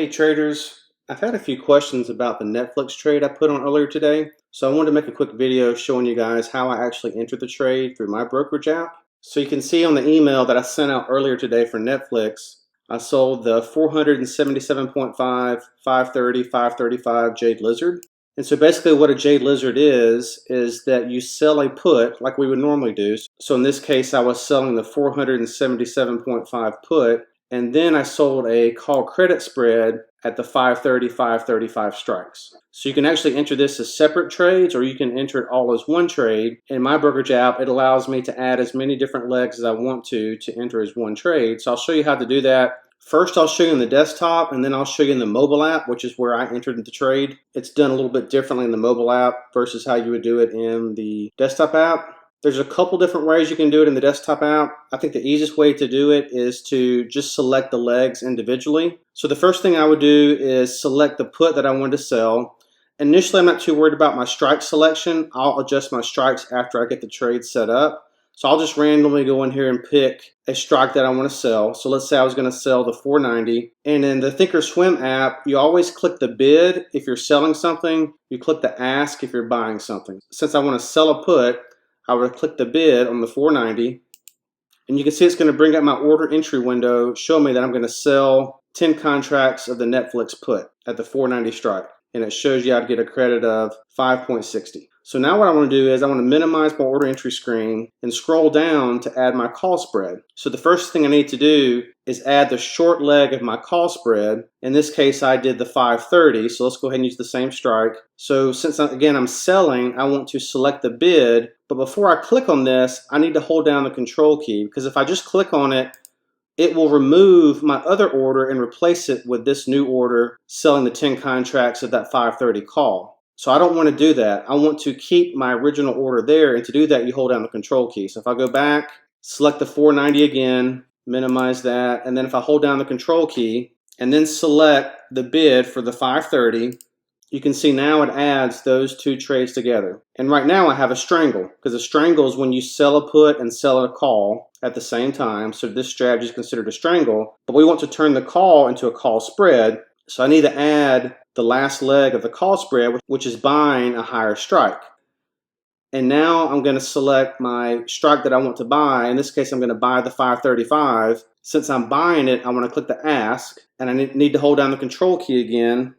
Hey traders, I've had a few questions about the Netflix trade I put on earlier today, so I wanted to make a quick video showing you guys how I actually entered the trade through my brokerage app. So you can see on the email that I sent out earlier today for Netflix, I sold the 477.5, 530, 535 Jade Lizard. And so basically what a Jade Lizard is that you sell a put like we would normally do. So in this case, I was selling the 477.5 put, and then I sold a call credit spread at the 530, 535 strikes. So you can actually enter this as separate trades, or you can enter it all as one trade. In my brokerage app, it allows me to add as many different legs as I want to enter as one trade. So I'll show you how to do that. First, I'll show you in the desktop, and then I'll show you in the mobile app, which is where I entered the trade. It's done a little bit differently in the mobile app versus how you would do it in the desktop app. There's a couple different ways you can do it in the desktop app. I think the easiest way to do it is to just select the legs individually. So the first thing I would do is select the put that I wanted to sell. Initially, I'm not too worried about my strike selection. I'll adjust my strikes after I get the trade set up. So I'll just randomly go in here and pick a strike that I want to sell. So let's say I was going to sell the 490. And in the Thinkorswim app, you always click the bid if you're selling something. You click the ask if you're buying something. Since I want to sell a put, I would click the bid on the 490. And you can see it's going to bring up my order entry window, show me that I'm going to sell 10 contracts of the Netflix put at the 490 strike. And it shows you how to get a credit of 5.60. So now what I want to do is I want to minimize my order entry screen and scroll down to add my call spread. So the first thing I need to do is add the short leg of my call spread. In this case, I did the 530. So let's go ahead and use the same strike. So since again I'm selling, I want to select the bid. But before I click on this, I need to hold down the control key, because if I just click on it, it will remove my other order and replace it with this new order selling the 10 contracts of that 530 call. So I don't want to do that. I want to keep my original order there, and to do that, you hold down the control key. So if I go back, select the 490 again, minimize that, and then if I hold down the control key and then select the bid for the 530, you can see now it adds those two trades together. And right now I have a strangle, because a strangle is when you sell a put and sell a call at the same time. So this strategy is considered a strangle, but we want to turn the call into a call spread. So I need to add the last leg of the call spread, which is buying a higher strike. And now I'm going to select my strike that I want to buy. In this case, I'm going to buy the 535. Since I'm buying it, I want to click the ask, and I need to hold down the control key again.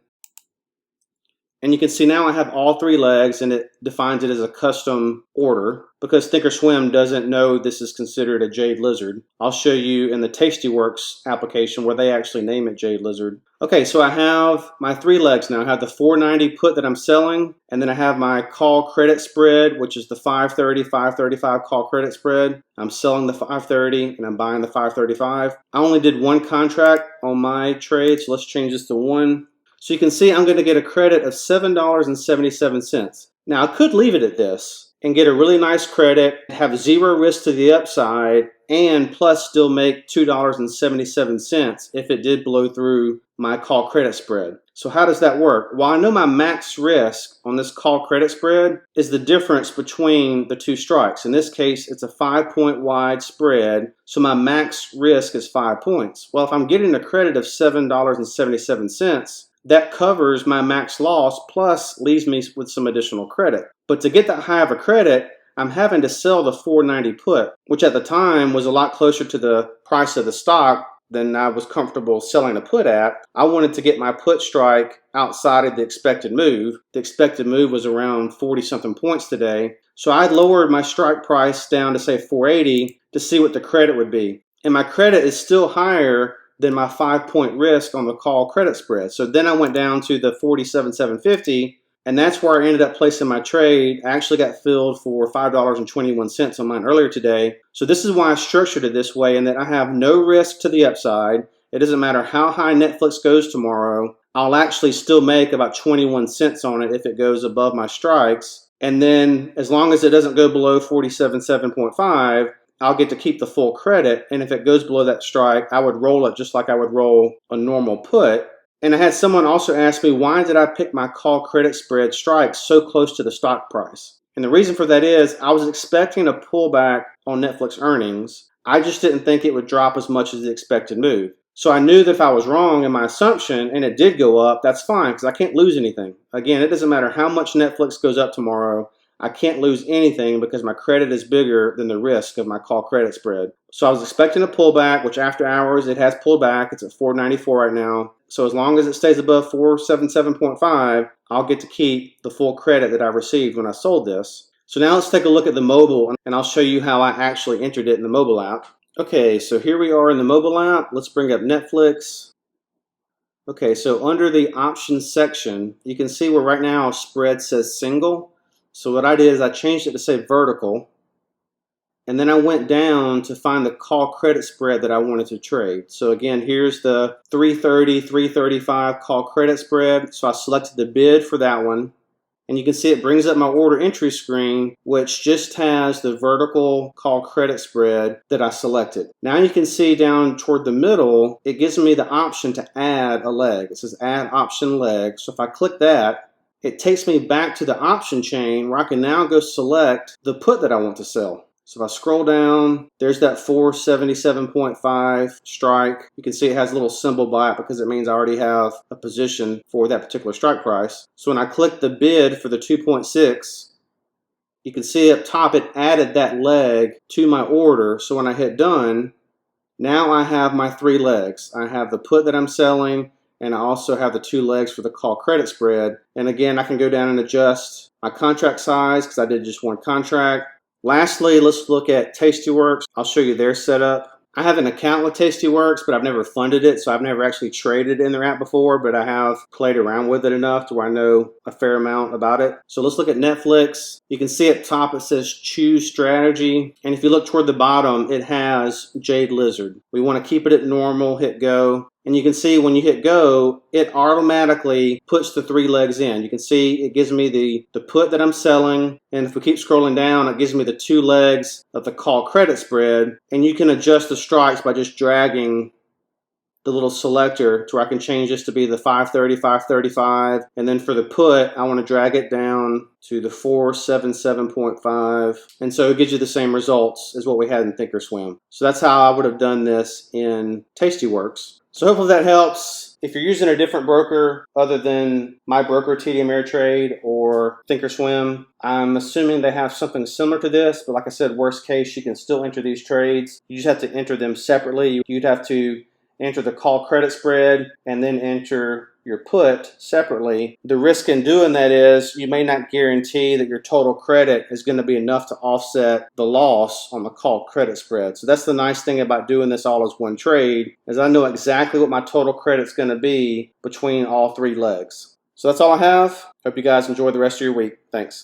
And you can see now I have all three legs, and it defines it as a custom order because Thinkorswim doesn't know this is considered a Jade Lizard. I'll show you in the Tastyworks application where they actually name it Jade Lizard. Okay, so I have my three legs now. I have the 490 put that I'm selling, and then I have my call credit spread, which is the 530, 535 call credit spread. I'm selling the 530 and I'm buying the 535. I only did one contract on my trade, so let's change this to one. So you can see I'm going to get a credit of $7.77. Now I could leave it at this and get a really nice credit, have zero risk to the upside, and plus still make $2.77 if it did blow through my call credit spread. So how does that work? Well, I know my max risk on this call credit spread is the difference between the two strikes. In this case, it's a 5-point wide spread, so my max risk is 5 points. Well, if I'm getting a credit of $7.77, that covers my max loss plus leaves me with some additional credit. But to get that high of a credit, I'm having to sell the 490 put, which at the time was a lot closer to the price of the stock than I was comfortable selling a put at. I wanted to get my put strike outside of the expected move. The expected move was around 40-something points today. So I lowered my strike price down to say 480 to see what the credit would be. And my credit is still higher than my 5-point risk on the call credit spread. So then I went down to the 47,750, and that's where I ended up placing my trade. I actually got filled for $5.21 on mine earlier today. So this is why I structured it this way, in that I have no risk to the upside. It doesn't matter how high Netflix goes tomorrow. I'll actually still make about 21 cents on it if it goes above my strikes. And then as long as it doesn't go below 47.7, I'll get to keep the full credit, and if it goes below that strike, I would roll it just like I would roll a normal put. And I had someone also ask me, why did I pick my call credit spread strike so close to the stock price? And the reason for that is I was expecting a pullback on Netflix earnings. I just didn't think it would drop as much as the expected move. So I knew that if I was wrong in my assumption and it did go up, that's fine because I can't lose anything. Again, it doesn't matter how much Netflix goes up tomorrow. I can't lose anything because my credit is bigger than the risk of my call credit spread. So I was expecting a pullback, which after hours it has pulled back. It's at 494 right now. So as long as it stays above 477.5, I'll get to keep the full credit that I received when I sold this. So now let's take a look at the mobile, and I'll show you how I actually entered it in the mobile app. Okay, so here we are in the mobile app. Let's bring up Netflix. Okay, so under the options section, you can see where right now spread says single. So what I did is I changed it to say vertical. And then I went down to find the call credit spread that I wanted to trade. So again, here's the 330, 335 call credit spread. So I selected the bid for that one. And you can see it brings up my order entry screen, which just has the vertical call credit spread that I selected. Now you can see down toward the middle, it gives me the option to add a leg. It says add option leg. So if I click that, it takes me back to the option chain where I can now go select the put that I want to sell. So if I scroll down, there's that 477.5 strike. You can see it has a little symbol by it because it means I already have a position for that particular strike price. So when I click the bid for the 2.6, you can see up top it added that leg to my order. So when I hit done, now I have my 3 legs. I have the put that I'm selling, and I also have the 2 legs for the call credit spread. And again, I can go down and adjust my contract size because I did just one contract. Lastly, let's look at Tastyworks. I'll show you their setup. I have an account with Tastyworks, but I've never funded it, so I've never actually traded in their app before, but I have played around with it enough to where I know a fair amount about it. So let's look at Netflix. You can see at top it says choose strategy, and if you look toward the bottom, it has Jade Lizard. We want to keep it at normal, hit go. And you can see when you hit go, it automatically puts the 3 legs in. You can see it gives me the put that I'm selling. And if we keep scrolling down, it gives me the 2 legs of the call credit spread. And you can adjust the strikes by just dragging the little selector to where I can change this to be the 530, 535. And then for the put, I want to drag it down to the 477.5. And so it gives you the same results as what we had in Thinkorswim. So that's how I would have done this in Tastyworks. So hopefully that helps. If you're using a different broker other than my broker, TD Ameritrade or Thinkorswim, I'm assuming they have something similar to this. But like I said, worst case, you can still enter these trades. You just have to enter them separately. You'd have to enter the call credit spread and then enter your put separately. The risk in doing that is you may not guarantee that your total credit is going to be enough to offset the loss on the call credit spread. So that's the nice thing about doing this all as one trade, is I know exactly what my total credit's going to be between all 3 legs. So that's all I have. Hope you guys enjoy the rest of your week. Thanks.